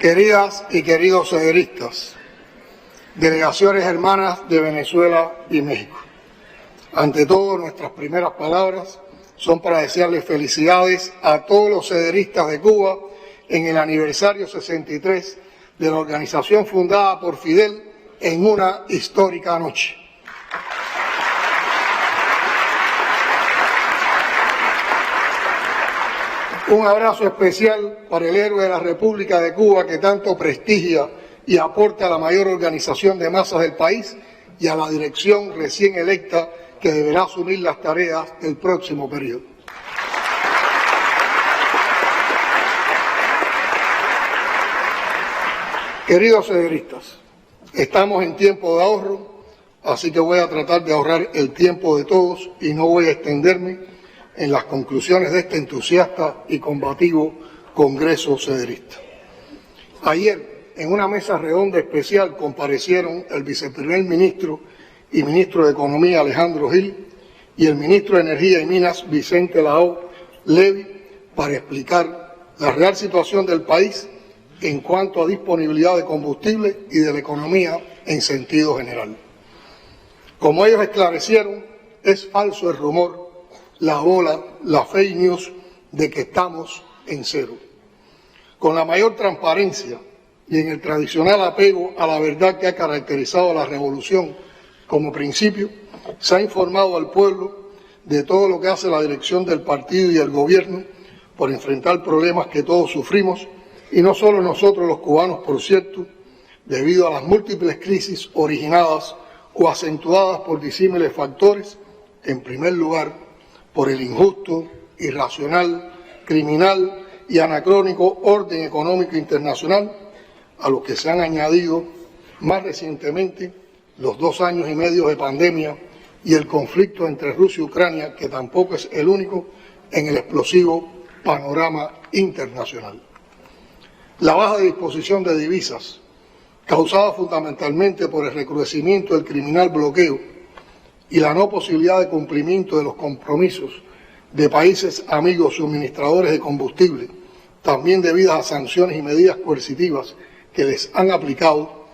Queridas y queridos cederistas, delegaciones hermanas de Venezuela y México, ante todo nuestras primeras palabras son para desearles felicidades a todos los cederistas de Cuba en el aniversario 63 de la organización fundada por Fidel en una histórica noche. Un abrazo especial para el héroe de la República de Cuba que tanto prestigia y aporta a la mayor organización de masas del país y a la dirección recién electa que deberá asumir las tareas del próximo periodo. Queridos cederistas, estamos en tiempo de ahorro, así que voy a tratar de ahorrar el tiempo de todos y no voy a extenderme en las conclusiones de este entusiasta y combativo Congreso Cederista. Ayer, en una mesa redonda especial, comparecieron el viceprimer ministro y ministro de Economía, Alejandro Gil, y el ministro de Energía y Minas, Vicente Lao Levi, para explicar la real situación del país en cuanto a disponibilidad de combustible y de la economía en sentido general. Como ellos esclarecieron, es falso el rumor, la ola, la fake news de que estamos en cero. Con la mayor transparencia y en el tradicional apego a la verdad que ha caracterizado a la revolución como principio, se ha informado al pueblo de todo lo que hace la dirección del partido y el gobierno por enfrentar problemas que todos sufrimos, y no solo nosotros los cubanos, por cierto, debido a las múltiples crisis originadas o acentuadas por disímiles factores, en primer lugar, por el injusto, irracional, criminal y anacrónico orden económico internacional, a los que se han añadido más recientemente los 2 años y medio de pandemia y el conflicto entre Rusia y Ucrania, que tampoco es el único en el explosivo panorama internacional. La baja de disposición de divisas, causada fundamentalmente por el recrudecimiento del criminal bloqueo y la no posibilidad de cumplimiento de los compromisos de países amigos suministradores de combustible, también debidas a sanciones y medidas coercitivas que les han aplicado,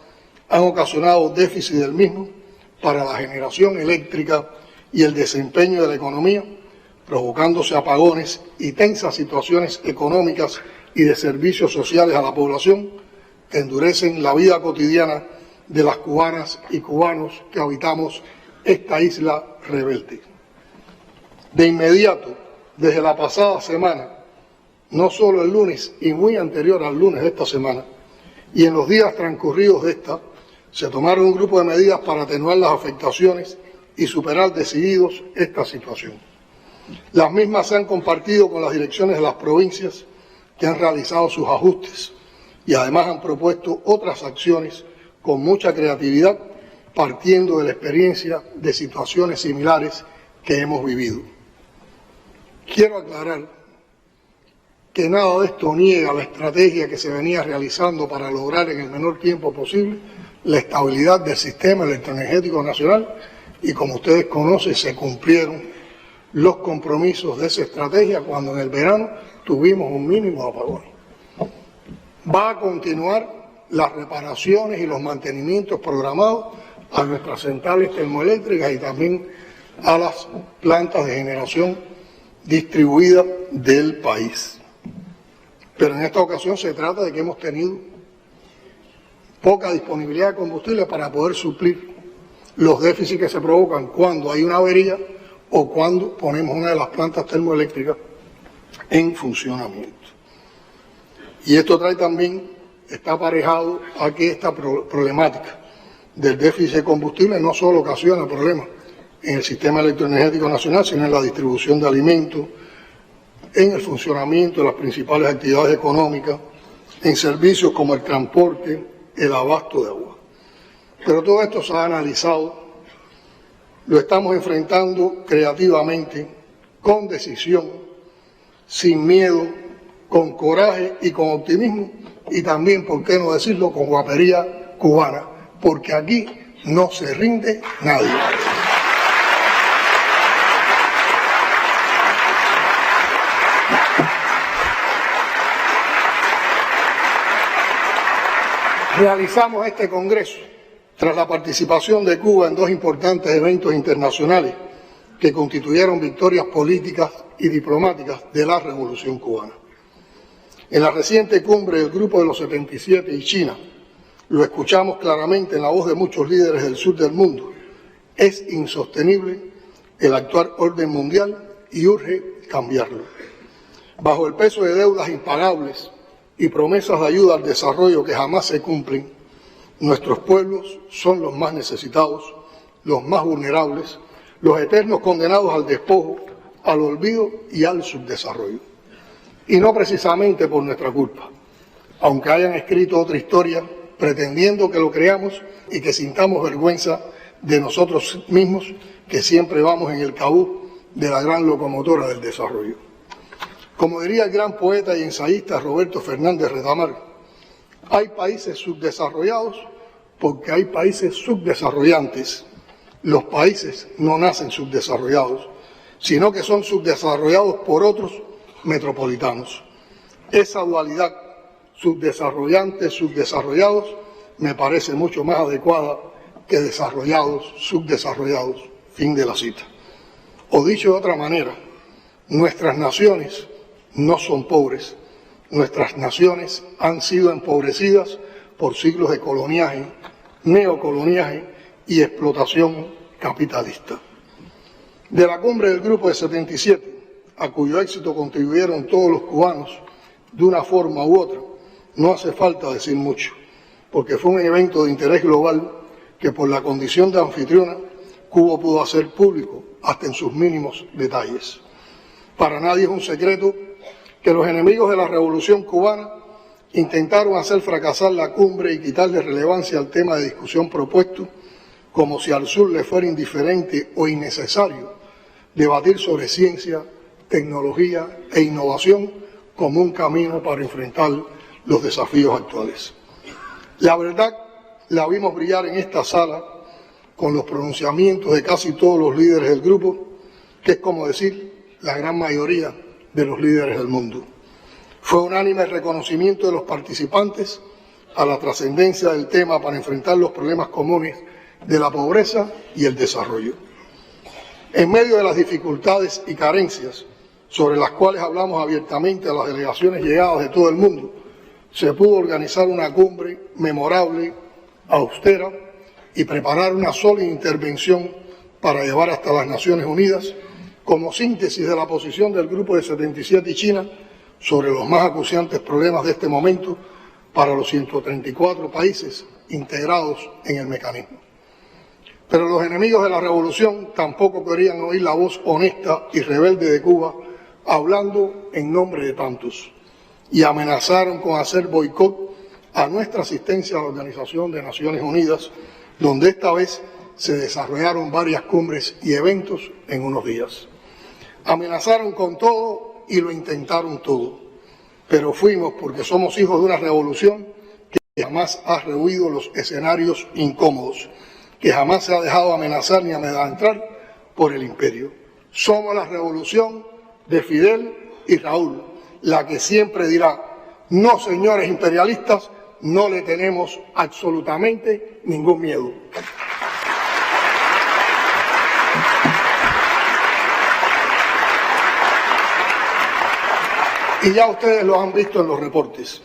han ocasionado déficit del mismo para la generación eléctrica y el desempeño de la economía, provocándose apagones y tensas situaciones económicas y de servicios sociales a la población que endurecen la vida cotidiana de las cubanas y cubanos que habitamos esta isla rebelde. De inmediato, desde la pasada semana, no solo el lunes y muy anterior al lunes de esta semana, y en los días transcurridos de esta, se tomaron un grupo de medidas para atenuar las afectaciones y superar decididos esta situación. Las mismas se han compartido con las direcciones de las provincias que han realizado sus ajustes y además han propuesto otras acciones con mucha creatividad, partiendo de la experiencia de situaciones similares que hemos vivido. Quiero aclarar que nada de esto niega la estrategia que se venía realizando para lograr en el menor tiempo posible la estabilidad del sistema electroenergético nacional, y como ustedes conocen, se cumplieron los compromisos de esa estrategia cuando en el verano tuvimos un mínimo de apagones. Va a continuar las reparaciones y los mantenimientos programados a nuestras centrales termoeléctricas y también a las plantas de generación distribuida del país. Pero en esta ocasión se trata de que hemos tenido poca disponibilidad de combustible para poder suplir los déficits que se provocan cuando hay una avería o cuando ponemos una de las plantas termoeléctricas en funcionamiento. Y esto trae también, está aparejado a que esta problemática del déficit de combustible no solo ocasiona problemas en el sistema electroenergético nacional, sino en la distribución de alimentos, en el funcionamiento de las principales actividades económicas, en servicios como el transporte, el abasto de agua. Pero todo esto se ha analizado, lo estamos enfrentando creativamente, con decisión, sin miedo, con coraje y con optimismo, y también, por qué no decirlo, con guapería cubana, porque aquí no se rinde nadie. Realizamos este congreso tras la participación de Cuba en dos importantes eventos internacionales que constituyeron victorias políticas y diplomáticas de la Revolución Cubana. En la reciente cumbre del Grupo de los 77 y China, lo escuchamos claramente en la voz de muchos líderes del sur del mundo, es insostenible el actual orden mundial y urge cambiarlo. Bajo el peso de deudas impagables y promesas de ayuda al desarrollo que jamás se cumplen, nuestros pueblos son los más necesitados, los más vulnerables, los eternos condenados al despojo, al olvido y al subdesarrollo. Y no precisamente por nuestra culpa, aunque hayan escrito otra historia pretendiendo que lo creamos y que sintamos vergüenza de nosotros mismos, que siempre vamos en el cabuz de la gran locomotora del desarrollo. Como diría el gran poeta y ensayista Roberto Fernández Retamar, hay países subdesarrollados porque hay países subdesarrollantes. Los países no nacen subdesarrollados, sino que son subdesarrollados por otros metropolitanos. Esa dualidad subdesarrollantes, subdesarrollados, me parece mucho más adecuada que desarrollados, subdesarrollados. Fin de la cita. O dicho de otra manera, nuestras naciones no son pobres, nuestras naciones han sido empobrecidas por siglos de coloniaje, neocoloniaje y explotación capitalista. De la cumbre del Grupo de 77, a cuyo éxito contribuyeron todos los cubanos de una forma u otra, no hace falta decir mucho, porque fue un evento de interés global que por la condición de anfitriona, Cuba pudo hacer público hasta en sus mínimos detalles. Para nadie es un secreto que los enemigos de la Revolución Cubana intentaron hacer fracasar la cumbre y quitarle relevancia al tema de discusión propuesto, como si al sur le fuera indiferente o innecesario debatir sobre ciencia, tecnología e innovación como un camino para enfrentar los desafíos actuales. La verdad la vimos brillar en esta sala con los pronunciamientos de casi todos los líderes del grupo, que es como decir la gran mayoría de los líderes del mundo. Fue unánime el reconocimiento de los participantes a la trascendencia del tema para enfrentar los problemas comunes de la pobreza y el desarrollo. En medio de las dificultades y carencias sobre las cuales hablamos abiertamente a las delegaciones llegadas de todo el mundo, se pudo organizar una cumbre memorable, austera, y preparar una sólida intervención para llevar hasta las Naciones Unidas como síntesis de la posición del Grupo de 77 y China sobre los más acuciantes problemas de este momento para los 134 países integrados en el mecanismo. Pero los enemigos de la revolución tampoco querían oír la voz honesta y rebelde de Cuba hablando en nombre de tantos, y amenazaron con hacer boicot a nuestra asistencia a la Organización de Naciones Unidas, donde esta vez se desarrollaron varias cumbres y eventos en unos días. Amenazaron con todo y lo intentaron todo, pero fuimos porque somos hijos de una revolución que jamás ha rehuido los escenarios incómodos, que jamás se ha dejado amenazar ni amedrentar por el imperio. Somos la revolución de Fidel y Raúl, la que siempre dirá: no, señores imperialistas, no le tenemos absolutamente ningún miedo. Y ya ustedes lo han visto en los reportes.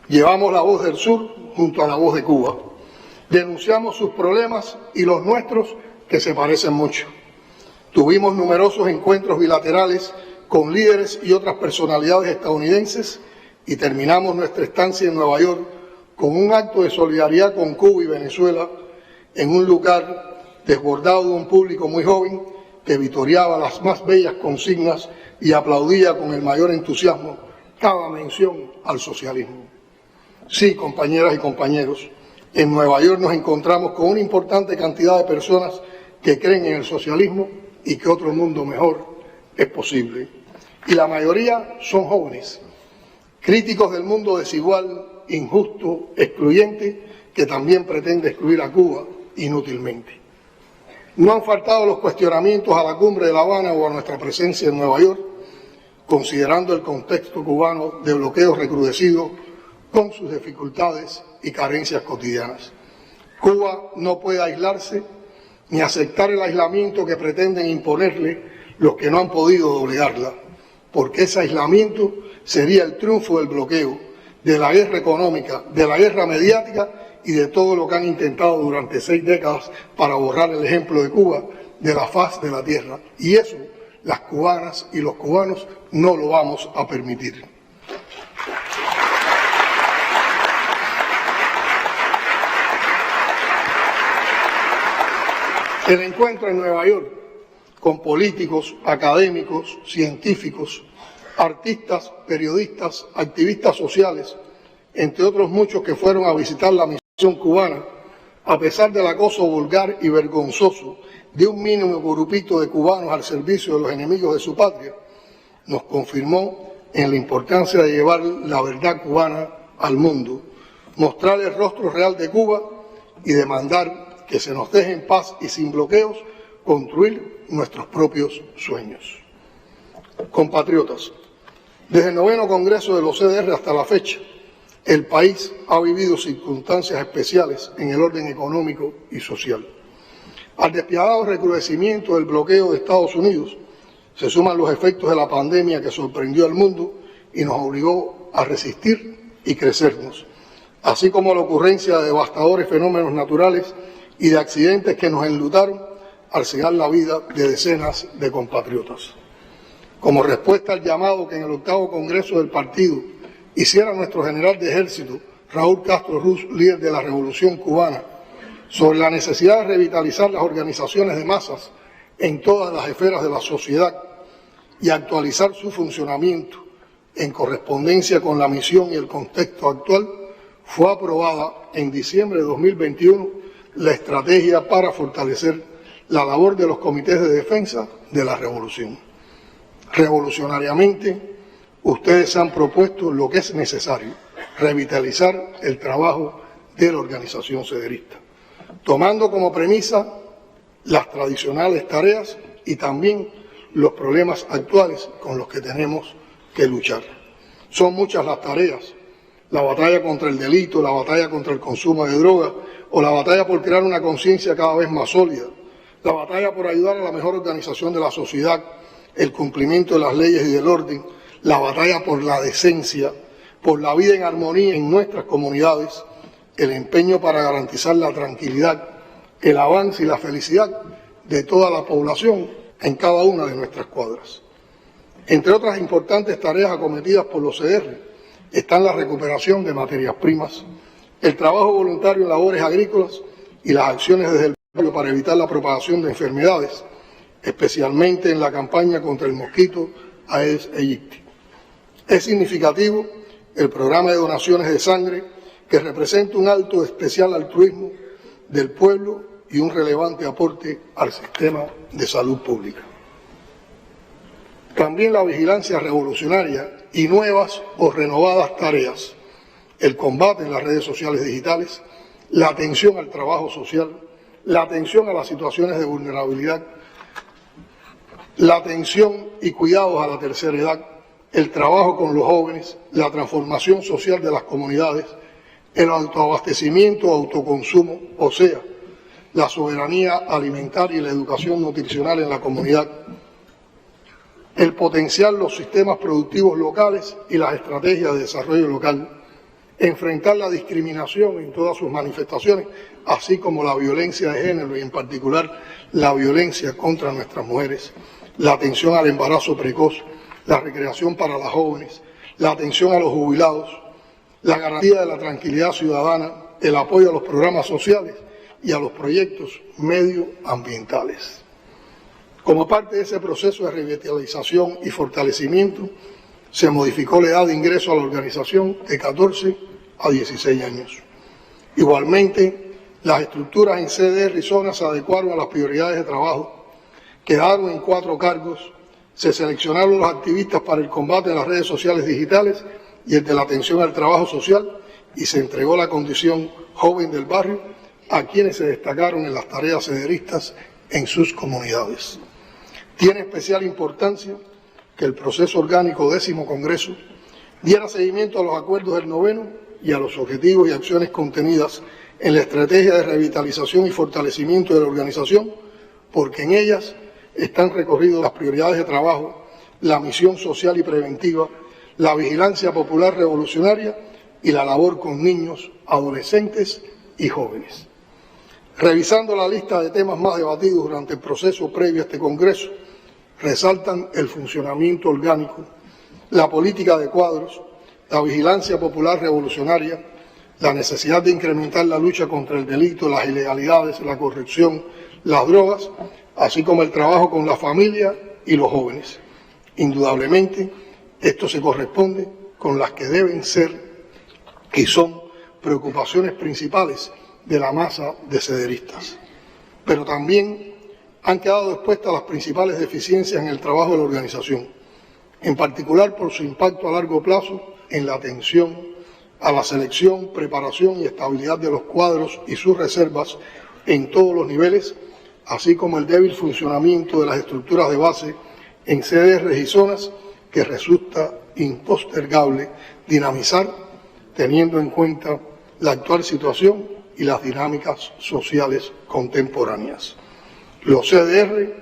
Llevamos la voz del sur junto a la voz de Cuba. Denunciamos sus problemas y los nuestros, que se parecen mucho. Tuvimos numerosos encuentros bilaterales con líderes y otras personalidades estadounidenses y terminamos nuestra estancia en Nueva York con un acto de solidaridad con Cuba y Venezuela en un lugar desbordado de un público muy joven que vitoreaba las más bellas consignas y aplaudía con el mayor entusiasmo cada mención al socialismo. Sí, compañeras y compañeros, En Nueva York nos encontramos con una importante cantidad de personas que creen en el socialismo y que otro mundo mejor es posible. Y la mayoría son jóvenes, críticos del mundo desigual, injusto, excluyente, que también pretende excluir a Cuba inútilmente. No han faltado los cuestionamientos a la cumbre de La Habana o a nuestra presencia en Nueva York, considerando el contexto cubano de bloqueo recrudecido con sus dificultades y carencias cotidianas. Cuba no puede aislarse ni aceptar el aislamiento que pretenden imponerle los que no han podido doblegarla, porque ese aislamiento sería el triunfo del bloqueo, de la guerra económica, de la guerra mediática y de todo lo que han intentado durante 6 décadas para borrar el ejemplo de Cuba de la faz de la tierra. Y eso, las cubanas y los cubanos no lo vamos a permitir. El encuentro en Nueva York con políticos, académicos, científicos, artistas, periodistas, activistas sociales, entre otros muchos que fueron a visitar la misión cubana, a pesar del acoso vulgar y vergonzoso de un mínimo grupito de cubanos al servicio de los enemigos de su patria, nos confirmó en la importancia de llevar la verdad cubana al mundo, mostrar el rostro real de Cuba y demandar que se nos deje en paz y sin bloqueos construir nuestros propios sueños. Compatriotas, desde el 9º Congreso de los CDR hasta la fecha, el país ha vivido circunstancias especiales en el orden económico y social. Al despiadado recrudecimiento del bloqueo de Estados Unidos se suman los efectos de la pandemia que sorprendió al mundo y nos obligó a resistir y crecernos, así como la ocurrencia de devastadores fenómenos naturales y de accidentes que nos enlutaron al cegar la vida de decenas de compatriotas. Como respuesta al llamado que en el 8º Congreso del partido hiciera nuestro general de ejército, Raúl Castro Ruz, líder de la Revolución Cubana, sobre la necesidad de revitalizar las organizaciones de masas en todas las esferas de la sociedad y actualizar su funcionamiento en correspondencia con la misión y el contexto actual, fue aprobada en diciembre de 2021 la estrategia para fortalecer la labor de los comités de defensa de la revolución. Revolucionariamente, ustedes han propuesto lo que es necesario, revitalizar el trabajo de la organización cederista, tomando como premisa las tradicionales tareas y también los problemas actuales con los que tenemos que luchar. Son muchas las tareas: la batalla contra el delito, la batalla contra el consumo de drogas o la batalla por crear una conciencia cada vez más sólida, la batalla por ayudar a la mejor organización de la sociedad, el cumplimiento de las leyes y del orden, la batalla por la decencia, por la vida en armonía en nuestras comunidades, el empeño para garantizar la tranquilidad, el avance y la felicidad de toda la población en cada una de nuestras cuadras. Entre otras importantes tareas acometidas por los CDR están la recuperación de materias primas, el trabajo voluntario en labores agrícolas y las acciones desde el barrio para evitar la propagación de enfermedades, especialmente en la campaña contra el mosquito Aedes aegypti. Es significativo el programa de donaciones de sangre, que representa un alto especial altruismo del pueblo y un relevante aporte al sistema de salud pública. También la vigilancia revolucionaria y nuevas o renovadas tareas, el combate en las redes sociales digitales, la atención al trabajo social, la atención a las situaciones de vulnerabilidad, la atención y cuidados a la tercera edad, el trabajo con los jóvenes, la transformación social de las comunidades, el autoabastecimiento o autoconsumo, o sea, la soberanía alimentaria y la educación nutricional en la comunidad, el potenciar los sistemas productivos locales y las estrategias de desarrollo local, enfrentar la discriminación en todas sus manifestaciones, así como la violencia de género y en particular la violencia contra nuestras mujeres, la atención al embarazo precoz, la recreación para las jóvenes, la atención a los jubilados, la garantía de la tranquilidad ciudadana, el apoyo a los programas sociales y a los proyectos medioambientales. Como parte de ese proceso de revitalización y fortalecimiento, se modificó la edad de ingreso a la organización de 14 a 16 años. Igualmente, las estructuras en CDR y zonas se adecuaron a las prioridades de trabajo, quedaron en 4 cargos, se seleccionaron los activistas para el combate en las redes sociales digitales y el de la atención al trabajo social, y se entregó la condición joven del barrio a quienes se destacaron en las tareas cederistas en sus comunidades. Tiene especial importancia que el proceso orgánico 10º Congreso diera seguimiento a los acuerdos del 9º y a los objetivos y acciones contenidas en la estrategia de revitalización y fortalecimiento de la organización, porque en ellas están recorridas las prioridades de trabajo, la misión social y preventiva, la vigilancia popular revolucionaria y la labor con niños, adolescentes y jóvenes. Revisando la lista de temas más debatidos durante el proceso previo a este Congreso, resaltan el funcionamiento orgánico, la política de cuadros, la vigilancia popular revolucionaria, la necesidad de incrementar la lucha contra el delito, las ilegalidades, la corrupción, las drogas, así como el trabajo con la familia y los jóvenes. Indudablemente, esto se corresponde con las que deben ser y son preocupaciones principales de la masa de cederistas. Pero también han quedado expuestas las principales deficiencias en el trabajo de la organización, en particular por su impacto a largo plazo en la atención a la selección, preparación y estabilidad de los cuadros y sus reservas en todos los niveles, así como el débil funcionamiento de las estructuras de base en CDR y zonas que resulta impostergable dinamizar teniendo en cuenta la actual situación y las dinámicas sociales contemporáneas. Los CDR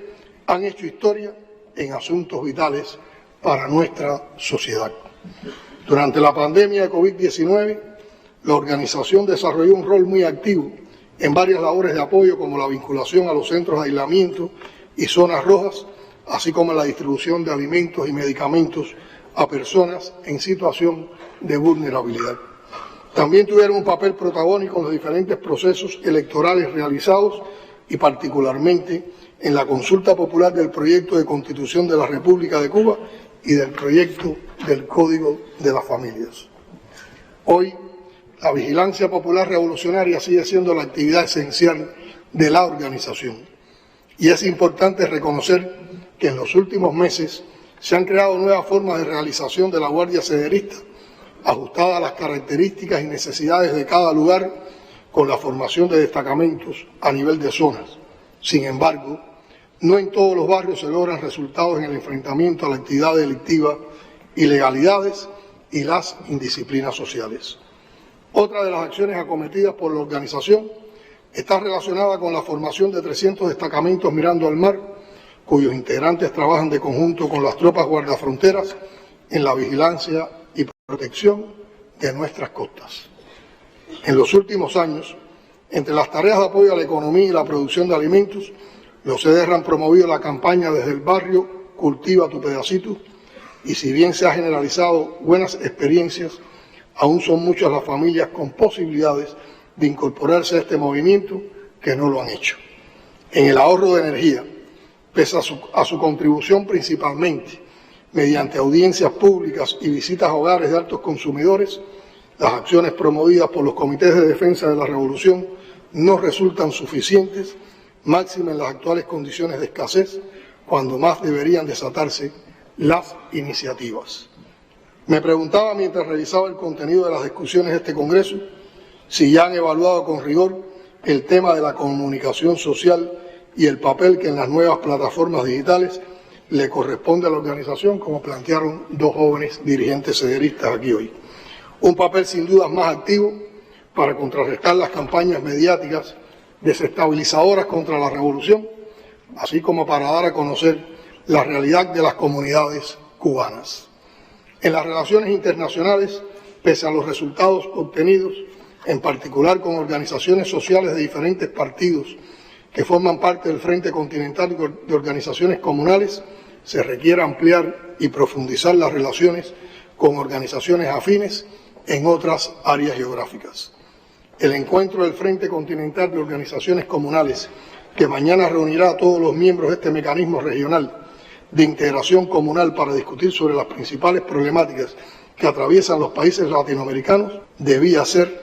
han hecho historia en asuntos vitales para nuestra sociedad. Durante la pandemia de COVID-19, la organización desarrolló un rol muy activo en varias labores de apoyo, como la vinculación a los centros de aislamiento y zonas rojas, así como la distribución de alimentos y medicamentos a personas en situación de vulnerabilidad. También tuvieron un papel protagónico en los diferentes procesos electorales realizados y particularmente en la consulta popular del proyecto de Constitución de la República de Cuba y del proyecto del Código de las Familias. Hoy, la vigilancia popular revolucionaria sigue siendo la actividad esencial de la organización y es importante reconocer que en los últimos meses se han creado nuevas formas de realización de la Guardia Cederista, ajustadas a las características y necesidades de cada lugar, con la formación de destacamentos a nivel de zonas. Sin embargo, no en todos los barrios se logran resultados en el enfrentamiento a la actividad delictiva, ilegalidades y las indisciplinas sociales. Otra de las acciones acometidas por la organización está relacionada con la formación de 300 destacamentos mirando al mar, cuyos integrantes trabajan de conjunto con las tropas guardafronteras en la vigilancia y protección de nuestras costas. En los últimos años, entre las tareas de apoyo a la economía y la producción de alimentos, los CDR han promovido la campaña Desde el Barrio, Cultiva tu Pedacito, y si bien se han generalizado buenas experiencias, aún son muchas las familias con posibilidades de incorporarse a este movimiento que no lo han hecho. En el ahorro de energía, pese a su contribución principalmente mediante audiencias públicas y visitas a hogares de altos consumidores, las acciones promovidas por los comités de defensa de la revolución no resultan suficientes, máxime en las actuales condiciones de escasez, cuando más deberían desatarse las iniciativas. Me preguntaba mientras revisaba el contenido de las discusiones de este Congreso si ya han evaluado con rigor el tema de la comunicación social y el papel que en las nuevas plataformas digitales le corresponde a la organización, como plantearon dos jóvenes dirigentes cederistas aquí hoy. Un papel sin dudas más activo para contrarrestar las campañas mediáticas desestabilizadoras contra la revolución, así como para dar a conocer la realidad de las comunidades cubanas. En las relaciones internacionales, pese a los resultados obtenidos, en particular con organizaciones sociales de diferentes partidos que forman parte del Frente Continental de Organizaciones Comunales, se requiere ampliar y profundizar las relaciones con organizaciones afines en otras áreas geográficas. El encuentro del Frente Continental de Organizaciones Comunales, que mañana reunirá a todos los miembros de este mecanismo regional de integración comunal para discutir sobre las principales problemáticas que atraviesan los países latinoamericanos, debía ser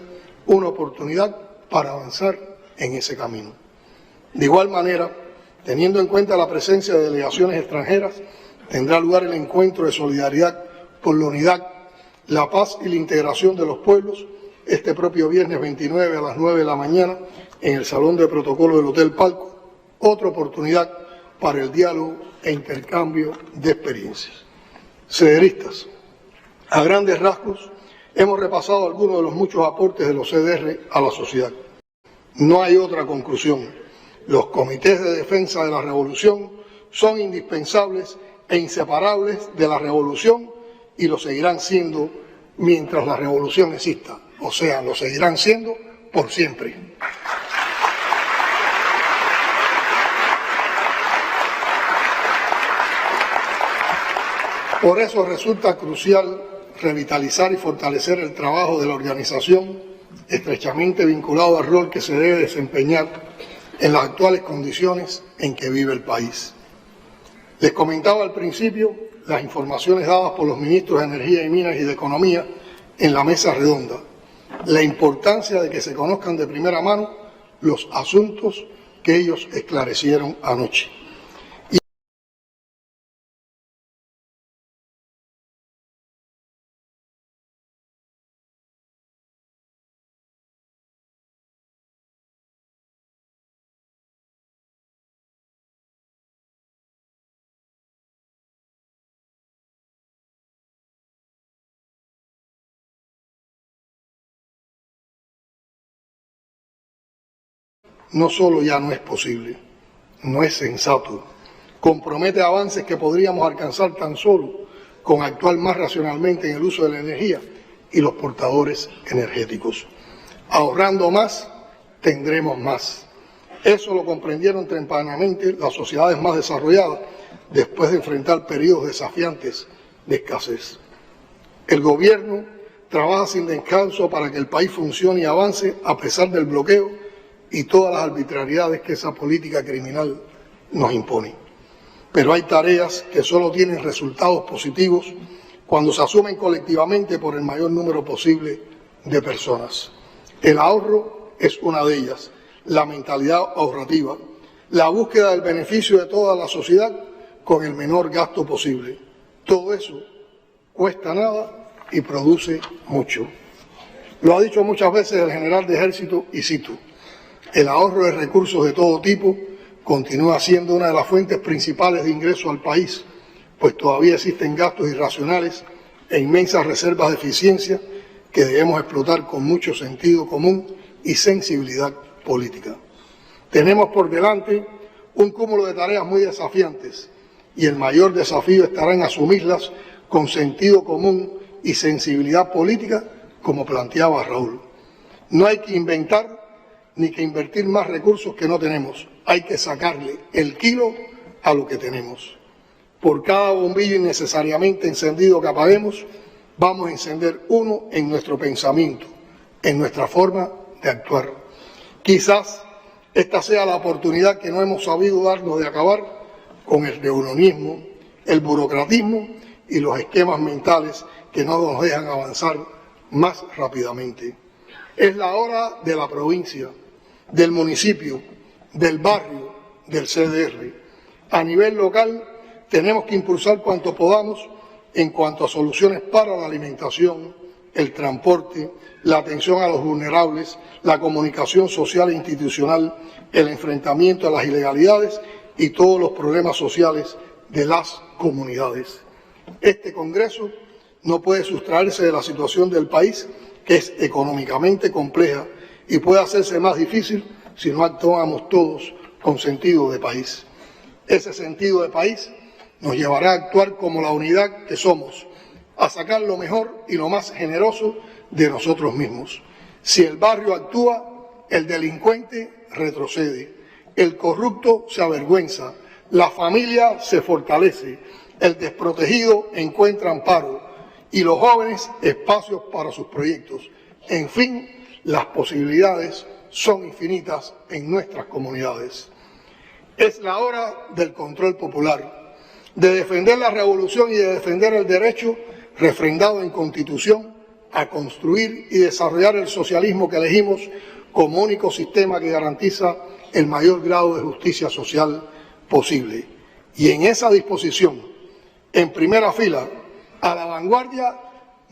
una oportunidad para avanzar en ese camino. De igual manera, teniendo en cuenta la presencia de delegaciones extranjeras, tendrá lugar el encuentro de solidaridad por la unidad, la paz y la integración de los pueblos este propio viernes 29 a las 9 de la mañana en el Salón de Protocolo del Hotel Palco, otra oportunidad para el diálogo e intercambio de experiencias. CDRistas, a grandes rasgos, hemos repasado algunos de los muchos aportes de los CDR a la sociedad. No hay otra conclusión. Los comités de defensa de la revolución son indispensables e inseparables de la revolución y lo seguirán siendo mientras la revolución exista. O sea, lo seguirán siendo por siempre. Por eso resulta crucial revitalizar y fortalecer el trabajo de la organización, estrechamente vinculado al rol que se debe desempeñar en las actuales condiciones en que vive el país. Les comentaba al principio las informaciones dadas por los ministros de Energía y Minas y de Economía en la mesa redonda, la importancia de que se conozcan de primera mano los asuntos que ellos esclarecieron anoche. No solo ya no es posible, no es sensato, compromete avances que podríamos alcanzar tan solo con actuar más racionalmente en el uso de la energía y los portadores energéticos. Ahorrando más, tendremos más. Eso lo comprendieron tempranamente las sociedades más desarrolladas después de enfrentar periodos desafiantes de escasez. El gobierno trabaja sin descanso para que el país funcione y avance a pesar del bloqueo y todas las arbitrariedades que esa política criminal nos impone. Pero hay tareas que solo tienen resultados positivos cuando se asumen colectivamente por el mayor número posible de personas. El ahorro es una de ellas, la mentalidad ahorrativa, la búsqueda del beneficio de toda la sociedad con el menor gasto posible. Todo eso cuesta nada y produce mucho. Lo ha dicho muchas veces el general de ejército, y cito: el ahorro de recursos de todo tipo continúa siendo una de las fuentes principales de ingreso al país, pues todavía existen gastos irracionales e inmensas reservas de eficiencia que debemos explotar con mucho sentido común y sensibilidad política. Tenemos por delante un cúmulo de tareas muy desafiantes y el mayor desafío estará en asumirlas con sentido común y sensibilidad política, como planteaba Raúl. No hay que inventar ni que invertir más recursos que no tenemos. Hay que sacarle el kilo a lo que tenemos. Por cada bombillo innecesariamente encendido que apaguemos, vamos a encender uno en nuestro pensamiento, en nuestra forma de actuar. Quizás esta sea la oportunidad que no hemos sabido darnos de acabar con el reunionismo, el burocratismo y los esquemas mentales que no nos dejan avanzar más rápidamente. Es la hora de la provincia, del municipio, del barrio, del CDR. A nivel local tenemos que impulsar cuanto podamos en cuanto a soluciones para la alimentación, el transporte, la atención a los vulnerables, la comunicación social e institucional, el enfrentamiento a las ilegalidades y todos los problemas sociales de las comunidades. Este Congreso no puede sustraerse de la situación del país, que es económicamente compleja y puede hacerse más difícil si no actuamos todos con sentido de país. Ese sentido de país nos llevará a actuar como la unidad que somos, a sacar lo mejor y lo más generoso de nosotros mismos. Si el barrio actúa, el delincuente retrocede, el corrupto se avergüenza, la familia se fortalece, el desprotegido encuentra amparo y los jóvenes espacios para sus proyectos. En fin, las posibilidades son infinitas en nuestras comunidades. Es la hora del control popular, de defender la revolución y de defender el derecho refrendado en Constitución a construir y desarrollar el socialismo que elegimos como único sistema que garantiza el mayor grado de justicia social posible. Y en esa disposición, en primera fila, a la vanguardia,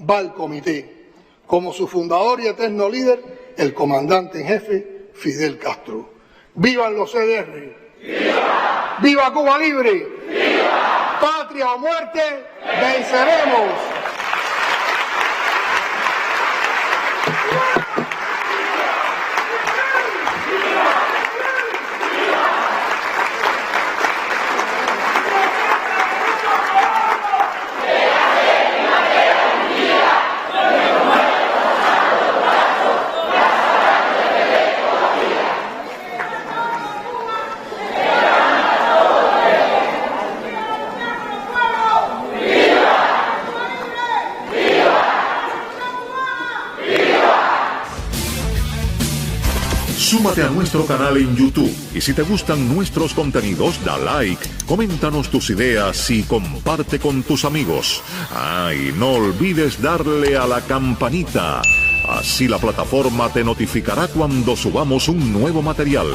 va el comité, como su fundador y eterno líder, el comandante en jefe, Fidel Castro. ¡Vivan los CDR! ¡Viva! ¡Viva Cuba Libre! ¡Viva! ¡Patria o muerte! ¡Venceremos! Súmate a nuestro canal en YouTube y si te gustan nuestros contenidos, da like, coméntanos tus ideas y comparte con tus amigos. Y no olvides darle a la campanita. Así la plataforma te notificará cuando subamos un nuevo material.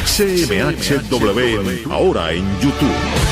CMHW, ahora en YouTube.